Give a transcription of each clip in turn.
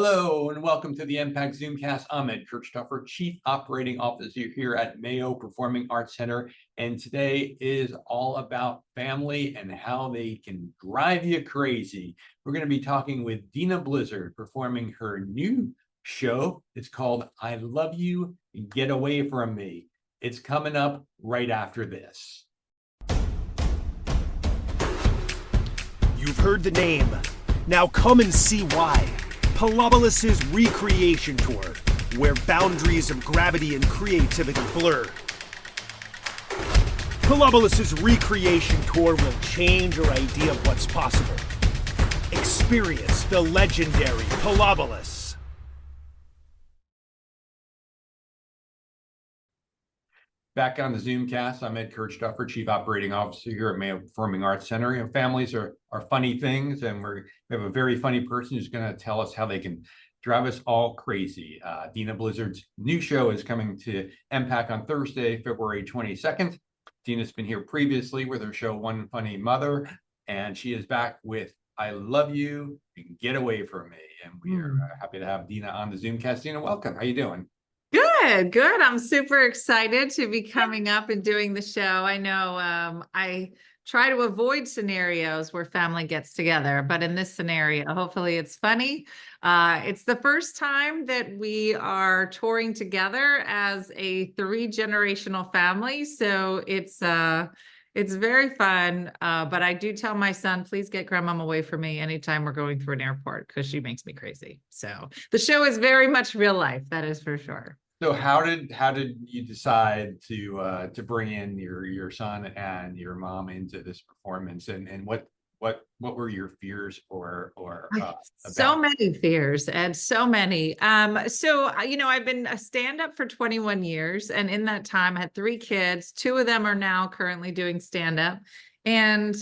Hello and welcome to the MPAC Zoomcast. I'm Kirchdoerffer, Chief Operating Officer here at Mayo Performing Arts Center. And today is all about family and how they can drive you crazy. We're going to be talking with Dena Blizzard performing her new show. It's called I Love You, Get Away From Me. It's coming up right after this. You've heard the name. Now come and see why. Palobolus's Recreation Tour, where boundaries of gravity and creativity blur. Palobolus's Recreation Tour will change your idea of what's possible. Experience the legendary Palobolus. Back on the Zoomcast, I'm Kirchdoerffer, Chief Operating Officer here at Mayo Performing Arts Center. You know, families are funny things, and we have a very funny person who's going to tell us how they can drive us all crazy. Dena Blizzard's new show is coming to MPAC on Thursday, February 22nd. Dena's been here previously with her show One Funny Mother, and she is back with I Love You, Get Away From Me. And we are happy to have Dena on the Zoomcast. Dena, welcome. How you doing? Good. I'm super excited to be coming up and doing the show. I know I try to avoid scenarios where family gets together, but in this scenario, hopefully it's funny. It's the first time that we are touring together as a 3-generational family. So it's very fun. But I do tell my son, please get grandmom away from me anytime we're going through an airport because she makes me crazy. So the show is very much real life. That is for sure. So how did you decide to bring in your son and your mom into this performance, and what were your fears or so many fears and so many. So you know, I've been a stand-up for 21 years, and in that time I had 3 kids. 2 of them are now currently doing stand-up. And,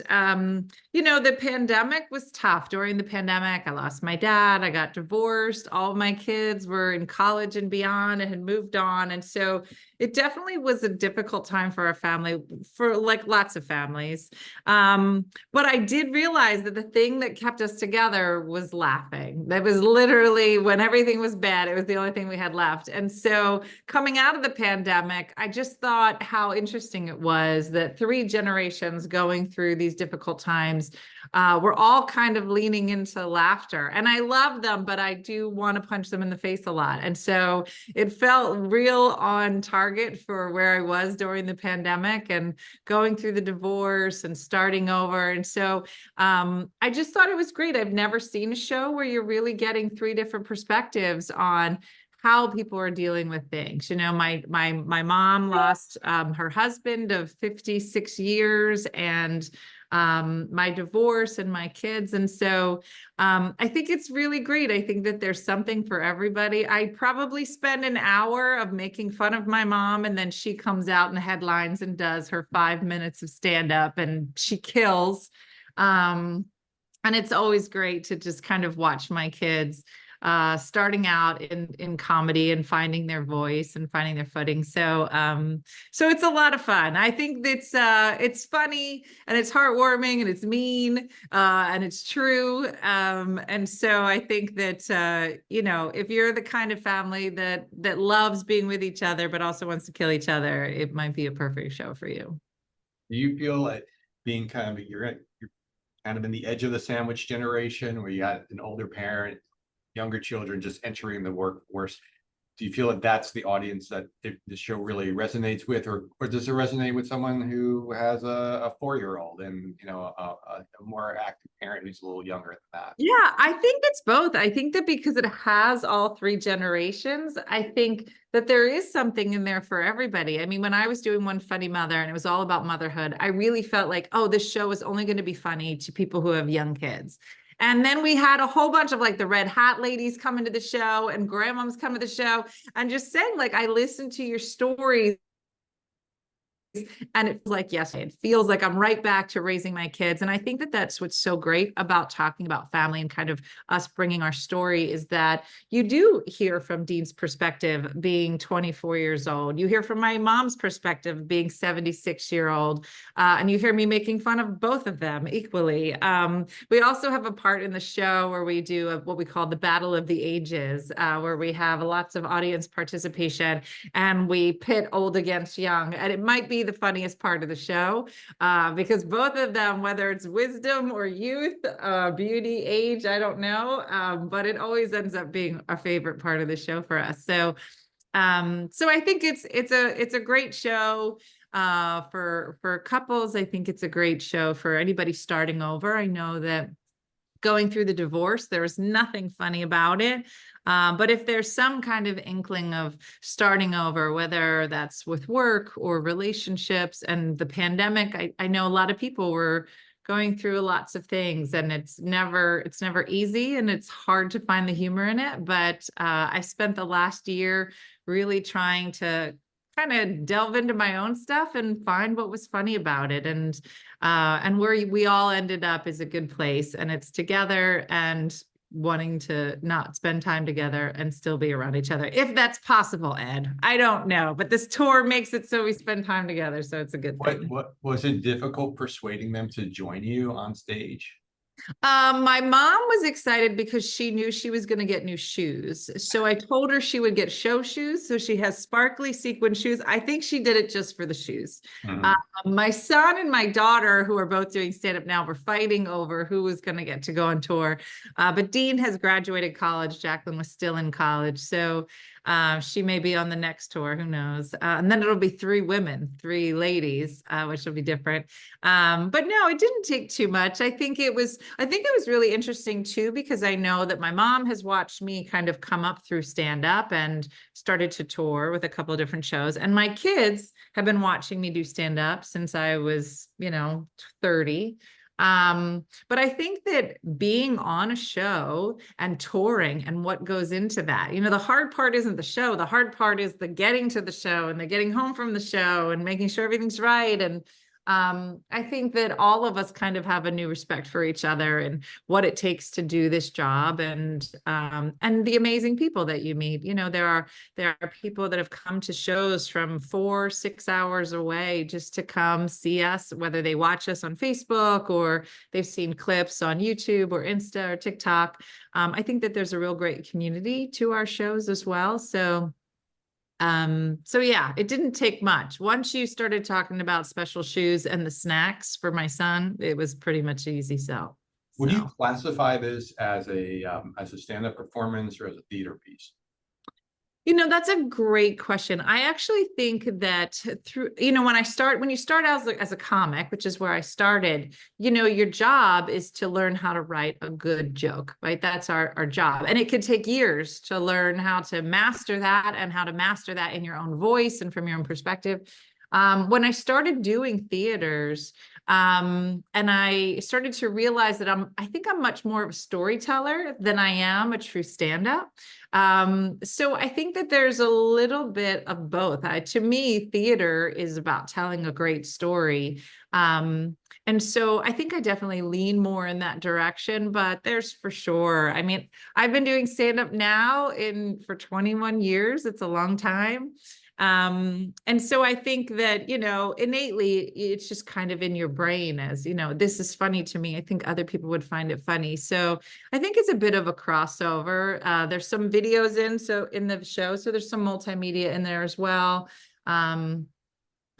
you know, the pandemic was tough. During the pandemic, I lost my dad, I got divorced, all of my kids were in college and beyond and had moved on. And so it definitely was a difficult time for our family, for like lots of families. But I did realize that the thing that kept us together was laughing. That was literally when everything was bad, it was the only thing we had left. And so coming out of the pandemic, I just thought how interesting it was that 3 generations going through these difficult times, we're all kind of leaning into laughter. And I love them, but I do want to punch them in the face a lot. And so it felt real on target for where I was during the pandemic and going through the divorce and starting over. And so I just thought it was great. I've never seen a show where you're really getting 3 different perspectives on how people are dealing with things. You know, my mom lost her husband of 56 years and my divorce and my kids. And so I think it's really great. I think that there's something for everybody. I probably spend an hour of making fun of my mom, and then she comes out in the headlines and does her 5 minutes of stand-up, and she kills. And it's always great to just kind of watch my kids starting out in comedy and finding their voice and finding their footing. So so it's a lot of fun. I think that it's funny and it's heartwarming and it's mean and it's true. And so I think that you know, if you're the kind of family that loves being with each other but also wants to kill each other, it might be a perfect show for you. Do you feel like being kind of you're kind of in the edge of the sandwich generation where you got an older parent, younger children just entering the workforce? Do you feel that that's the audience that the show really resonates with, or does it resonate with someone who has a 4-year-old and, you know, a more active parent who's a little younger than that? Yeah, I think it's both. I think that because it has all 3 generations, I think that there is something in there for everybody. I mean, when I was doing One Funny Mother and it was all about motherhood, I really felt like, oh, this show is only going to be funny to people who have young kids. And then we had a whole bunch of like the red hat ladies coming to the show and grandmoms come to the show and just saying, like, I listened to your stories And it feels like yesterday. It feels like I'm right back to raising my kids. And I think that that's what's so great about talking about family and kind of us bringing our story, is that you do hear from Dean's perspective being 24 years old. You hear from my mom's perspective being 76-year-old. And you hear me making fun of both of them equally. We also have a part in the show where we do what we call the Battle of the Ages, where we have lots of audience participation and we pit old against young. And it might be the funniest part of the show, because both of them, whether it's wisdom or youth, beauty, age, I don't know, but it always ends up being a favorite part of the show for us. So I think it's a great show for couples. I think it's a great show for anybody starting over. I know that going through the divorce, there was nothing funny about it. But if there's some kind of inkling of starting over, whether that's with work or relationships and the pandemic, I know a lot of people were going through lots of things, and it's never easy, and it's hard to find the humor in it. But I spent the last year really trying to kind of delve into my own stuff and find what was funny about it. And where we all ended up is a good place, and it's together and wanting to not spend time together and still be around each other, if that's possible, Ed. I don't know, but this tour makes it so we spend time together, so it's a good thing. What was it difficult persuading them to join you on stage? My mom was excited because she knew she was going to get new shoes. So I told her she would get show shoes. So she has sparkly sequin shoes. I think she did it just for the shoes. My son and my daughter, who are both doing stand-up now, were fighting over who was going to get to go on tour. But Dean has graduated college. Jacqueline was still in college. So she may be on the next tour, who knows? And then it'll be 3 women, 3 ladies, which will be different. But no, it didn't take too much. I think it was really interesting too, because I know that my mom has watched me kind of come up through stand-up and started to tour with a couple of different shows. And my kids have been watching me do stand-up since I was, 30. But I think that being on a show and touring and what goes into that, the hard part isn't the show. The hard part is the getting to the show and the getting home from the show and making sure everything's right. And I think that all of us kind of have a new respect for each other and what it takes to do this job, and the amazing people that you meet. There are people that have come to shows from 4-6 hours away just to come see us, whether they watch us on Facebook or they've seen clips on YouTube or Insta or TikTok. I think that there's a real great community to our shows as well. So yeah, it didn't take much. Once you started talking about special shoes and the snacks for my son, it was pretty much easy sell. Would you classify this as a stand-up performance or as a theater piece? That's a great question. I actually think that when you start out as a comic, which is where I started, your job is to learn how to write a good joke, right? That's our job. And it could take years to learn how to master that and how to master that in your own voice and from your own perspective. When I started doing theaters, and I started to realize that I think I'm much more of a storyteller than I am a true stand-up. So I think that there's a little bit of both. To me, theater is about telling a great story. And so I think I definitely lean more in that direction, but there's for sure. I mean, I've been doing stand-up now for 21 years. It's a long time. And so I think that, innately, it's just kind of in your brain as, this is funny to me. I think other people would find it funny. So I think it's a bit of a crossover. There's some videos in the show. So there's some multimedia in there as well.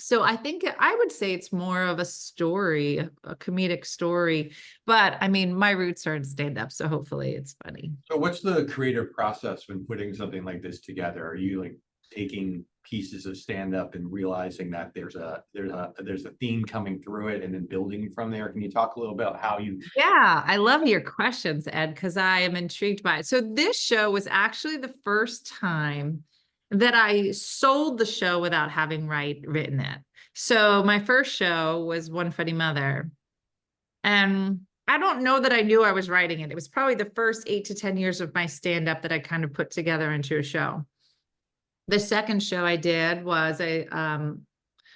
So I think I would say it's more of a story, a comedic story, but I mean, my roots are in stand-up, so hopefully it's funny. So what's the creative process when putting something like this together? Are you like taking pieces of stand-up and realizing that there's a theme coming through it and then building from there? Can you talk a little about how you? Yeah, I love your questions, Ed, because I am intrigued by it. So this show was actually the first time that I sold the show without having written it. So my first show was One Funny Mother. And I don't know that I knew I was writing it. It was probably the first 8 to 10 years of my stand-up that I kind of put together into a show. The second show I did was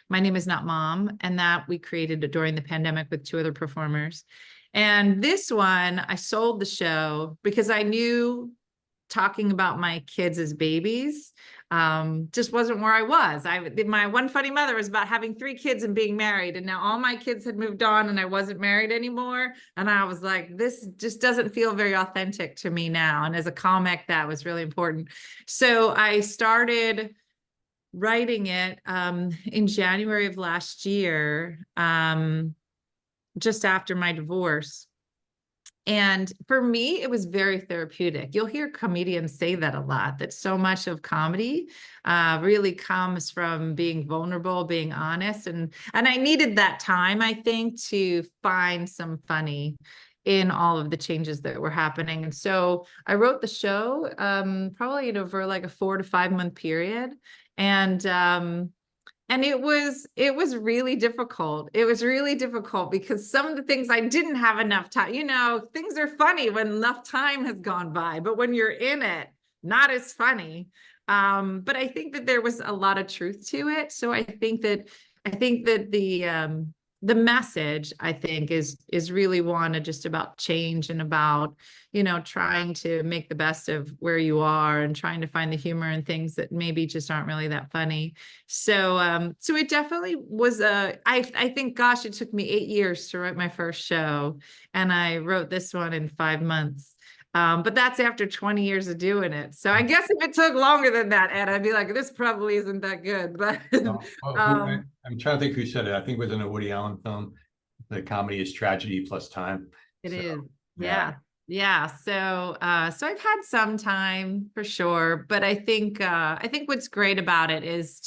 My Name Is Not Mom, and that we created during the pandemic with 2 other performers. And this one, I sold the show because I knew talking about my kids as babies just wasn't where I was. My One Funny Mother was about having 3 kids and being married, and now all my kids had moved on and I wasn't married anymore. And I was like, this just doesn't feel very authentic to me now. And as a comic, that was really important. So I started writing it in January of last year, just after my divorce. And for me, it was very therapeutic. You'll hear comedians say that a lot, that so much of comedy really comes from being vulnerable, being honest. And I needed that time, I think, to find some funny in all of the changes that were happening. And so I wrote the show probably over like a 4 to 5 month period. And it was really difficult. It was really difficult because some of the things I didn't have enough time. Things are funny when enough time has gone by, but when you're in it, not as funny. But I think that there was a lot of truth to it. So I think that the message, I think, is really one just about change and about, trying to make the best of where you are and trying to find the humor in things that maybe just aren't really that funny. So it definitely was I think, gosh, it took me 8 years to write my first show, and I wrote this one in 5 months. But that's after 20 years of doing it. So I guess if it took longer than that, Ed, I'd be like, this probably isn't that good. But I'm trying to think who said it. I think it was in a Woody Allen film. The comedy is tragedy plus time. It is. Yeah. So I've had some time for sure, but I think what's great about it is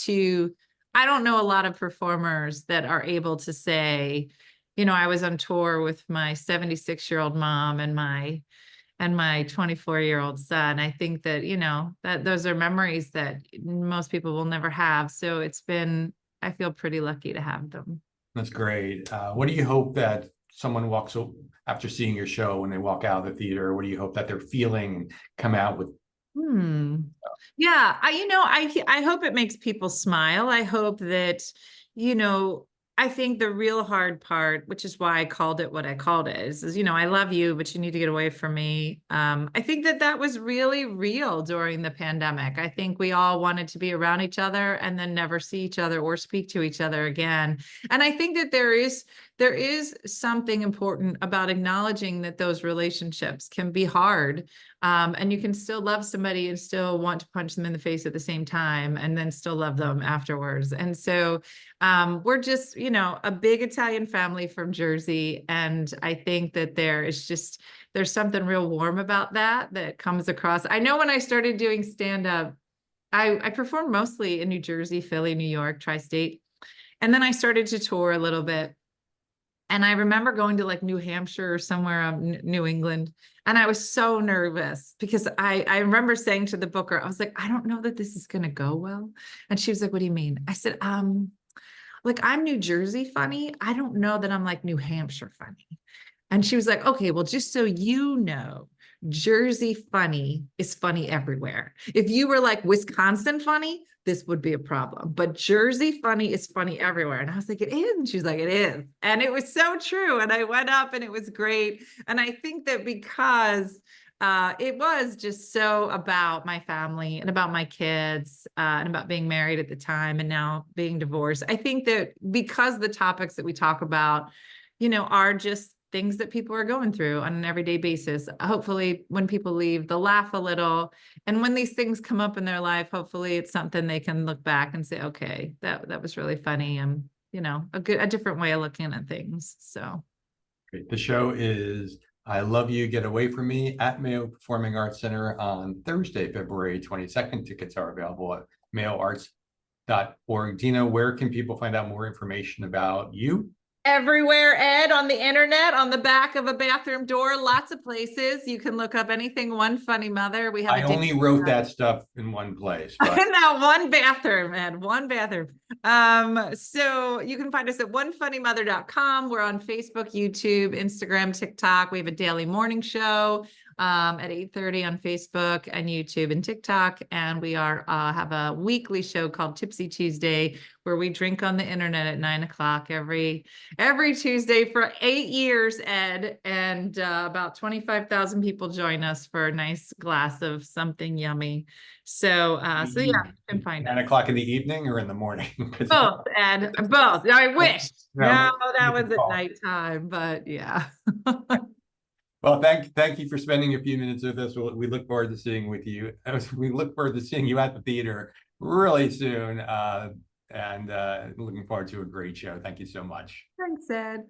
I don't know a lot of performers that are able to say, I was on tour with my 76-year-old mom and my 24-year-old son. I think that, that those are memories that most people will never have. So I feel pretty lucky to have them. That's great. What do you hope that someone walks after seeing your show, when they walk out of the theater? What do you hope that they're feeling and come out with? Yeah, I hope it makes people smile. I hope that, I think the real hard part, which is why I called it what I called it, is I love you, but you need to get away from me. I think that was really real during the pandemic. I think we all wanted to be around each other and then never see each other or speak to each other again. And I think that there is something important about acknowledging that those relationships can be hard. And you can still love somebody and still want to punch them in the face at the same time and then still love them afterwards. And so we're just, a big Italian family from Jersey. And I think that there's something real warm about that comes across. I know when I started doing stand-up, I performed mostly in New Jersey, Philly, New York, tri-state. And then I started to tour a little bit. And I remember going to like New Hampshire or somewhere up New England. And I was so nervous because I remember saying to the booker, I was like, I don't know that this is going to go well. And she was like, what do you mean? I said, like, I'm New Jersey funny. I don't know that I'm like New Hampshire funny. And she was like, okay, well, just so you know, Jersey funny is funny everywhere. If you were like Wisconsin funny, this would be a problem. But Jersey funny is funny everywhere. And I was like, it is. And she was like, it is. And it was so true. And I went up and it was great. And I think that because it was just so about my family and about my kids and about being married at the time and now being divorced. I think that because the topics that we talk about, are just things that people are going through on an everyday basis. Hopefully when people leave, they'll laugh a little. And when these things come up in their life, hopefully it's something they can look back and say, okay, that was really funny. And, a different way of looking at things. So. Great. The show is I Love You, Get Away From Me at Mayo Performing Arts Center on Thursday, February 22nd. Tickets are available at mayoarts.org. Dena, where can people find out more information about you? Everywhere, Ed, on the internet, on the back of a bathroom door, lots of places. You can look up anything One Funny Mother. We have. I only wrote that stuff in one place. But... in that one bathroom, Ed, one bathroom. So you can find us at onefunnymother.com. We're on Facebook, YouTube, Instagram, TikTok. We have a daily morning show. at 8:30 on Facebook and YouTube and TikTok. And we are have a weekly show called Tipsy Tuesday, where we drink on the internet at 9 o'clock every Tuesday for 8 years, Ed. And about 25,000 people join us for a nice glass of something yummy. So yeah, you can find 9 us. o'clock in the evening or in the morning? Both, Ed, both. I wish. No, No, that was at nighttime, but yeah. Well, thank you for spending a few minutes with us. We look forward to seeing We look forward to seeing you at the theater really soon, and looking forward to a great show. Thank you so much. Thanks, Ed.